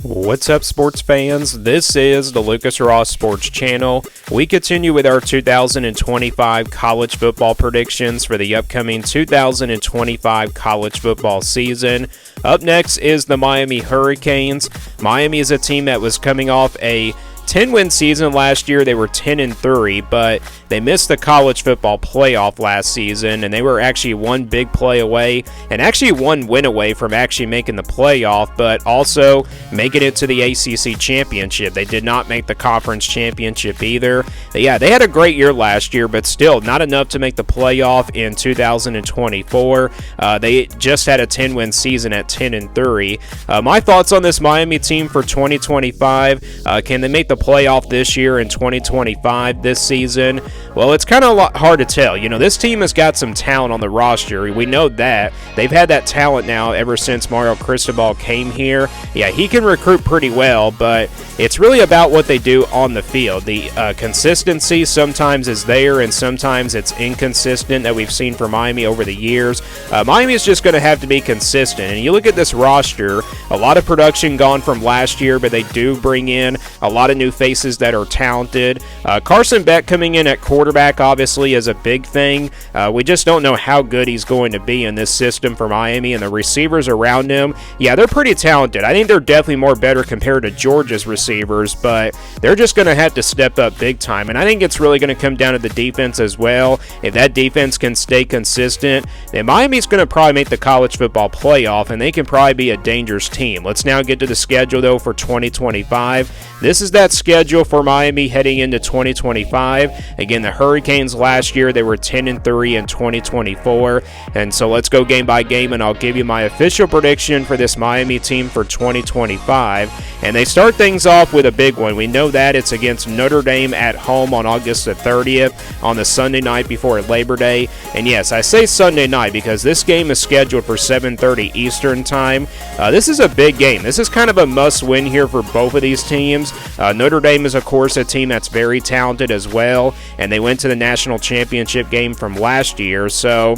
What's up, sports fans? This is the Lucas Ross Sports Channel. We continue with our 2025 college football predictions for the upcoming 2025 college football season. Up next is the Miami Hurricanes. Miami is a team that was coming off a 10-win season last year. They were 10-3, but they missed the college football playoff last season, and they were actually one big play away and actually one win away from actually making the playoff, but also making it to the ACC championship. They did not make the conference championship either. They had a great year last year, but still not enough to make the playoff in 2024. They just had a 10-win season at 10-3. My thoughts on this Miami team for 2025: can they make the playoff this year in 2025 this season? Well, it's kind of hard to tell. You know, this team has got some talent on the roster. We know that. They've had that talent now ever since Mario Cristobal came here. Yeah, he can recruit pretty well, but it's really about what they do on the field. The consistency sometimes is there, and sometimes it's inconsistent that we've seen from Miami over the years. Miami is just going to have to be consistent. And you look at this roster, a lot of production gone from last year, but they do bring in a lot of new faces that are talented. Carson Beck coming in at quarterback obviously is a big thing. We just don't know how good he's going to be in this system for Miami, and the receivers around him, yeah, they're pretty talented. I think they're definitely more better compared to Georgia's receivers, but they're just going to have to step up big time, and I think it's really going to come down to the defense as well. If that defense can stay consistent, then Miami's going to probably make the college football playoff, and they can probably be a dangerous team. Let's now get to the schedule, though, for 2025. This is that schedule for Miami heading into 2025. Again, the Hurricanes last year, they were 10-3 in 2024. And so let's go game by game, and I'll give you my official prediction for this Miami team for 2025. And they start things off with a big one. We know that it's against Notre Dame at home on August the 30th on the Sunday night before Labor Day. And yes, I say Sunday night because this game is scheduled for 7:30 Eastern time. This is a big game. This is kind of a must-win here for both of these teams. Notre Dame is, of course, a team that's very talented as well, and they went to the national championship game from last year, so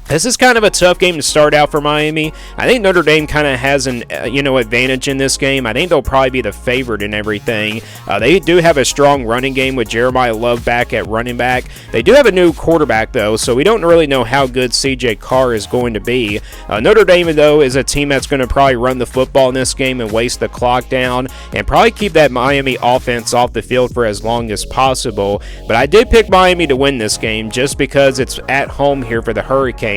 this is kind of a tough game to start out for Miami. I think Notre Dame kind of has an advantage in this game. I think they'll probably be the favorite in everything. They do have a strong running game with Jeremiah Love back at running back. They do have a new quarterback, though, so we don't really know how good C.J. Carr is going to be. Notre Dame, though, is a team that's going to probably run the football in this game and waste the clock down and probably keep that Miami offense off the field for as long as possible. But I did pick Miami to win this game just because it's at home here for the Hurricanes.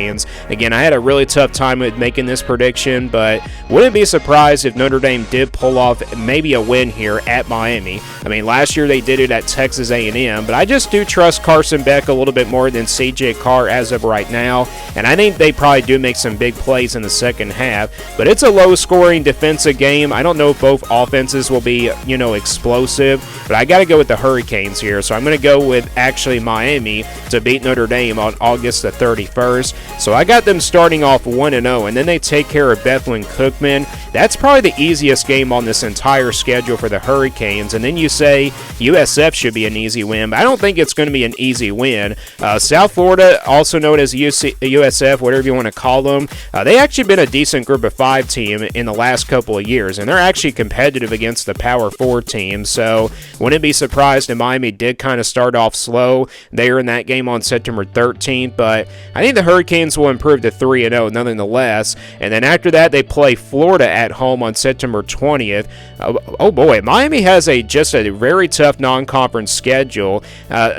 Again, I had a really tough time with making this prediction, but wouldn't be surprised if Notre Dame did pull off maybe a win here at Miami. I mean, last year they did it at Texas A&M, but I just do trust Carson Beck a little bit more than C.J. Carr as of right now, and I think they probably do make some big plays in the second half, but it's a low-scoring defensive game. I don't know if both offenses will be, explosive, but I got to go with the Hurricanes here, so I'm going to go with actually Miami to beat Notre Dame on August the 31st. So I got them starting off 1-0, and then they take care of Bethlehem Cookman. That's probably the easiest game on this entire schedule for the Hurricanes. And then you say USF should be an easy win, but I don't think it's going to be an easy win. South Florida, also known as USF, whatever you want to call them, they actually been a decent Group of 5 team in the last couple of years, and they're actually competitive against the Power 4 teams. So wouldn't be surprised if Miami did kind of start off slow there in that game on September 13th, but I think the Hurricanes will improve to 3-0 nonetheless. And then after that, they play Florida at home on September 20th. Oh boy, Miami has just a very tough non-conference schedule.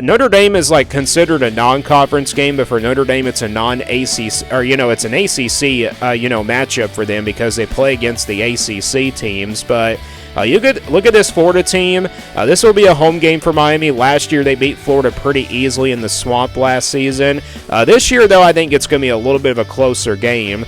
Notre Dame is considered a non-conference game, but for Notre Dame, it's a non-ACC, or it's an ACC matchup for them because they play against the ACC teams. But you could look at this Florida team. This will be a home game for Miami. Last year, they beat Florida pretty easily in the Swamp last season. This year, though, I think it's going to be a little bit of a closer game.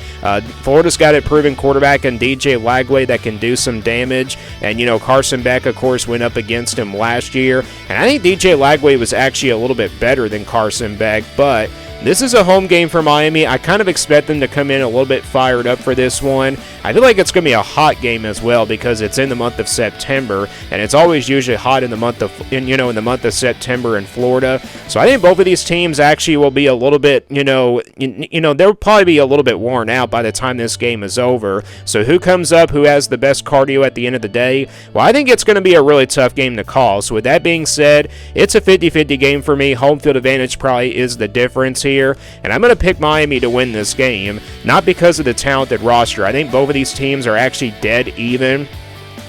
Florida's got a proven quarterback in DJ Lagway that can do some damage. And, Carson Beck, of course, went up against him last year. And I think DJ Lagway was actually a little bit better than Carson Beck, but This is a home game for Miami. I kind of expect them to come in a little bit fired up for this one. I feel like it's going to be a hot game as well because it's in the month of September, and it's always usually hot in the month of September in Florida. So I think both of these teams actually will be a little bit, they'll probably be a little bit worn out by the time this game is over. So who comes up, who has the best cardio at the end of the day? Well, I think it's going to be a really tough game to call. So with that being said, it's a 50-50 game for me. Home field advantage probably is the difference here, and I'm going to pick Miami to win this game, not because of the talented roster. I think both of these teams are actually dead even.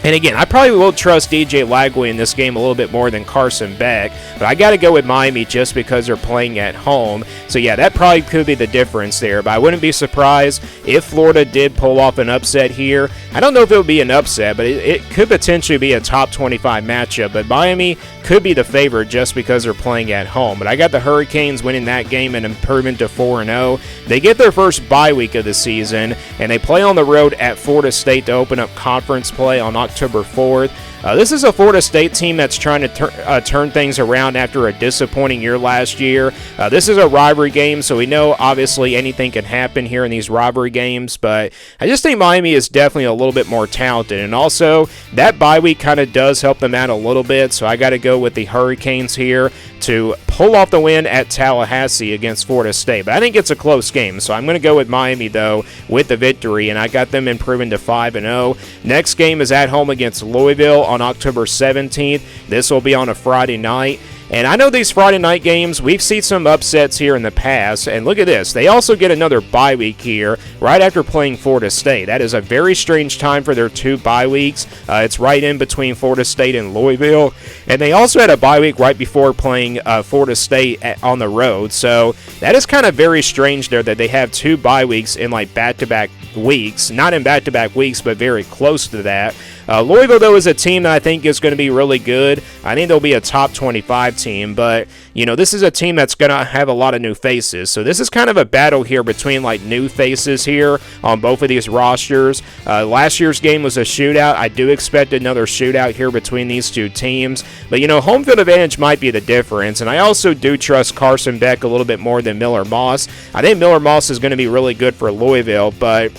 And again, I probably will trust DJ Lagway in this game a little bit more than Carson Beck, but I got to go with Miami just because they're playing at home. So yeah, that probably could be the difference there, but I wouldn't be surprised if Florida did pull off an upset here. I don't know if it would be an upset, but it could potentially be a top 25 matchup, but Miami could be the favorite just because they're playing at home. But I got the Hurricanes winning that game and improving to 4-0. They get their first bye week of the season, and they play on the road at Florida State to open up conference play on October 4th. This is a Florida State team that's trying to turn things around after a disappointing year last year. This is a rivalry game, so we know obviously anything can happen here in these rivalry games, but I just think Miami is definitely a little bit more talented, and also that bye week kind of does help them out a little bit, so I got to go with the Hurricanes here to pull off the win at Tallahassee against Florida State. But I think it's a close game, so I'm going to go with Miami, though, with the victory, and I got them improving to 5-0. Next game is at home against Louisville on October 17th. This will be on a Friday night. And I know these Friday night games, we've seen some upsets here in the past, and look at this. They also get another bye week here right after playing Florida State. That is a very strange time for their two bye weeks. It's right in between Florida State and Louisville, and they also had a bye week right before playing Florida State on the road. So that is kind of very strange there that they have two bye weeks in like back-to-back weeks. Not in back-to-back weeks, but very close to that. Louisville, though, is a team that I think is going to be really good. I think they'll be a top 25 team, but, this is a team that's going to have a lot of new faces. So this is kind of a battle here between, new faces here on both of these rosters. Last year's game was a shootout. I do expect another shootout here between these two teams. But, home field advantage might be the difference, and I also do trust Carson Beck a little bit more than Miller Moss. I think Miller Moss is going to be really good for Louisville, but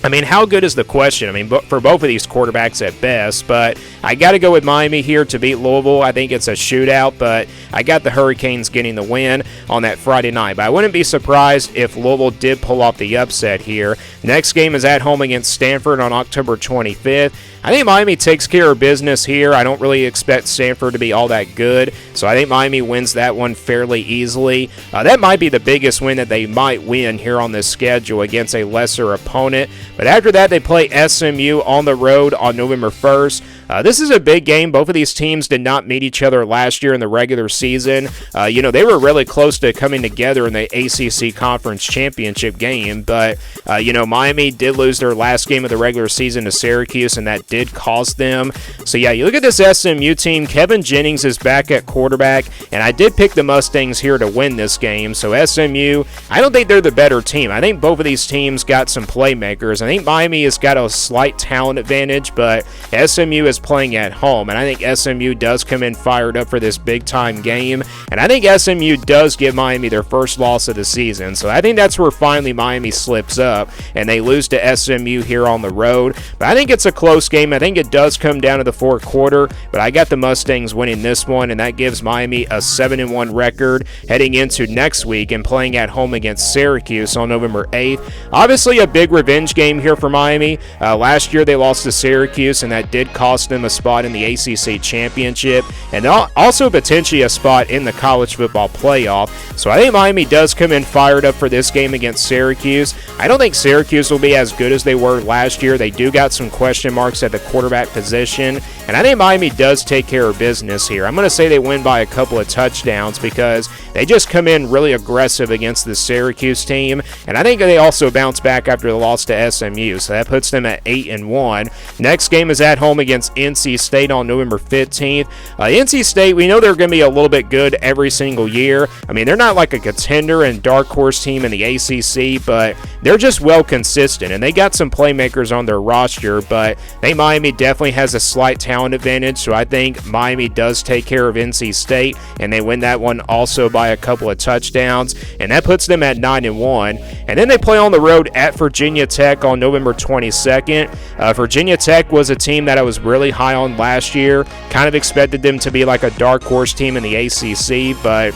how good is the question? For both of these quarterbacks at best, but I got to go with Miami here to beat Louisville. I think it's a shootout, but I got the Hurricanes getting the win on that Friday night. But I wouldn't be surprised if Louisville did pull off the upset here. Next game is at home against Stanford on October 25th. I think Miami takes care of business here. I don't really expect Stanford to be all that good, so I think Miami wins that one fairly easily. That might be the biggest win that they might win here on this schedule against a lesser opponent. But after that, they play SMU on the road on November 1st. This is a big game. Both of these teams did not meet each other last year in the regular season. They were really close to coming together in the ACC Conference Championship game, but, Miami did lose their last game of the regular season to Syracuse, and that did cost them. So, yeah, you look at this SMU team. Kevin Jennings is back at quarterback, and I did pick the Mustangs here to win this game. So, SMU, I don't think they're the better team. I think both of these teams got some playmakers. I think Miami has got a slight talent advantage, but SMU is playing at home, and I think SMU does come in fired up for this big-time game, and I think SMU does give Miami their first loss of the season. So I think that's where finally Miami slips up, and they lose to SMU here on the road. But I think it's a close game. I think it does come down to the fourth quarter, but I got the Mustangs winning this one, and that gives Miami a 7-1 record heading into next week and playing at home against Syracuse on November 8th. Obviously a big revenge game here for Miami. Last year they lost to Syracuse, and that did cost them a spot in the ACC Championship, and also potentially a spot in the college football playoff. So I think Miami does come in fired up for this game against Syracuse. I don't think Syracuse will be as good as they were last year. They do got some question marks at the quarterback position, and I think Miami does take care of business here. I'm going to say they win by a couple of touchdowns because they just come in really aggressive against the Syracuse team, and I think they also bounce back after the loss to SMU, so that puts them at 8-1. Next game is at home against NC State on November 15th. NC State, we know they're going to be a little bit good every single year. They're not like a contender and dark horse team in the ACC, but they're just well consistent, and they got some playmakers on their roster, but Miami definitely has a slight talent talent advantage, so I think Miami does take care of NC State, and they win that one also by a couple of touchdowns, and that puts them at 9-1. And then they play on the road at Virginia Tech on November 22nd. Virginia Tech was a team that I was really high on last year. Kind of expected them to be like a dark horse team in the ACC, but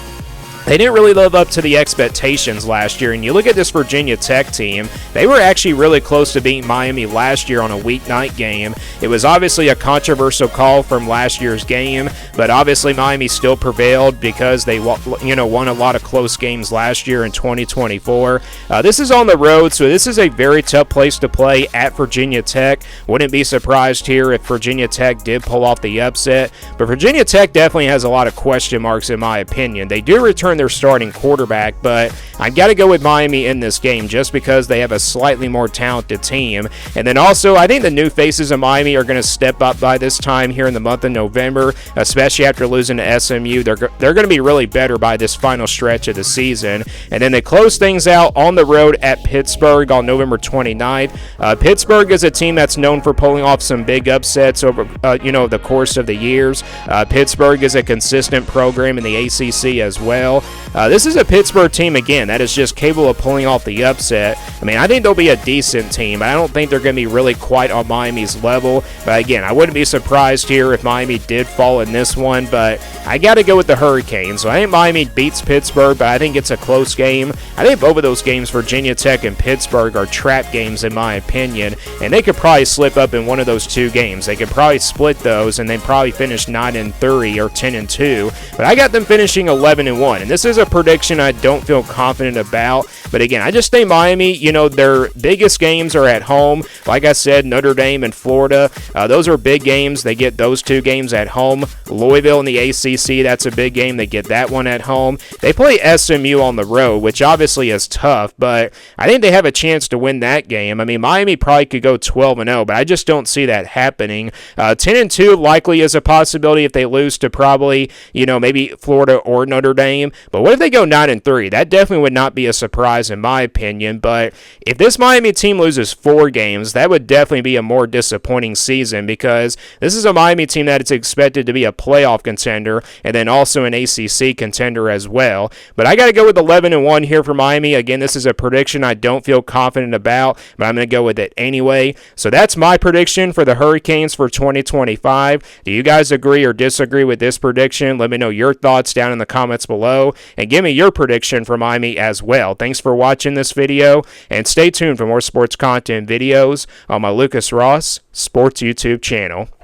they didn't really live up to the expectations last year, and you look at this Virginia Tech team, they were actually really close to beating Miami last year on a weeknight game. It was obviously a controversial call from last year's game, but obviously Miami still prevailed because they won a lot of close games last year in 2024. This is on the road, so this is a very tough place to play at Virginia Tech. Wouldn't be surprised here if Virginia Tech did pull off the upset, but Virginia Tech definitely has a lot of question marks in my opinion. They do return their starting quarterback, but I got to go with Miami in this game just because they have a slightly more talented team. And then also, I think the new faces of Miami are going to step up by this time here in the month of November, especially after losing to SMU. They're going to be really better by this final stretch of the season. And then they close things out on the road at Pittsburgh on November 29th. Pittsburgh is a team that's known for pulling off some big upsets over the course of the years. Pittsburgh is a consistent program in the ACC as well. This is a Pittsburgh team, again, that is just capable of pulling off the upset. I mean, I think they'll be a decent team. I don't think they're going to be really quite on Miami's level. But again, I wouldn't be surprised here if Miami did fall in this one. But I got to go with the Hurricanes. So I think Miami beats Pittsburgh, but I think it's a close game. I think both of those games, Virginia Tech and Pittsburgh, are trap games in my opinion. And they could probably slip up in one of those two games. They could probably split those and then probably finish 9-3 or 10-2. But I got them finishing 11-1. And this is a prediction I don't feel confident about. But again, I just think Miami, their biggest games are at home. Like I said, Notre Dame and Florida, those are big games. They get those two games at home. Louisville in the ACC, that's a big game. They get that one at home. They play SMU on the road, which obviously is tough, but I think they have a chance to win that game. I mean, Miami probably could go 12-0, but I just don't see that happening. 10-2 likely is a possibility if they lose to probably, maybe Florida or Notre Dame. But what if they go 9-3? That definitely would not be a surprise in my opinion. But if this Miami team loses 4 games, that would definitely be a more disappointing season because this is a Miami team that is expected to be a playoff contender and then also an ACC contender as well. But I got to go with 11-1 here for Miami. Again, this is a prediction I don't feel confident about, but I'm going to go with it anyway. So that's my prediction for the Hurricanes for 2025. Do you guys agree or disagree with this prediction? Let me know your thoughts down in the comments below. And give me your prediction for Miami as well. Thanks for watching this video, and stay tuned for more sports content videos on my Lucas Ross Sports YouTube channel.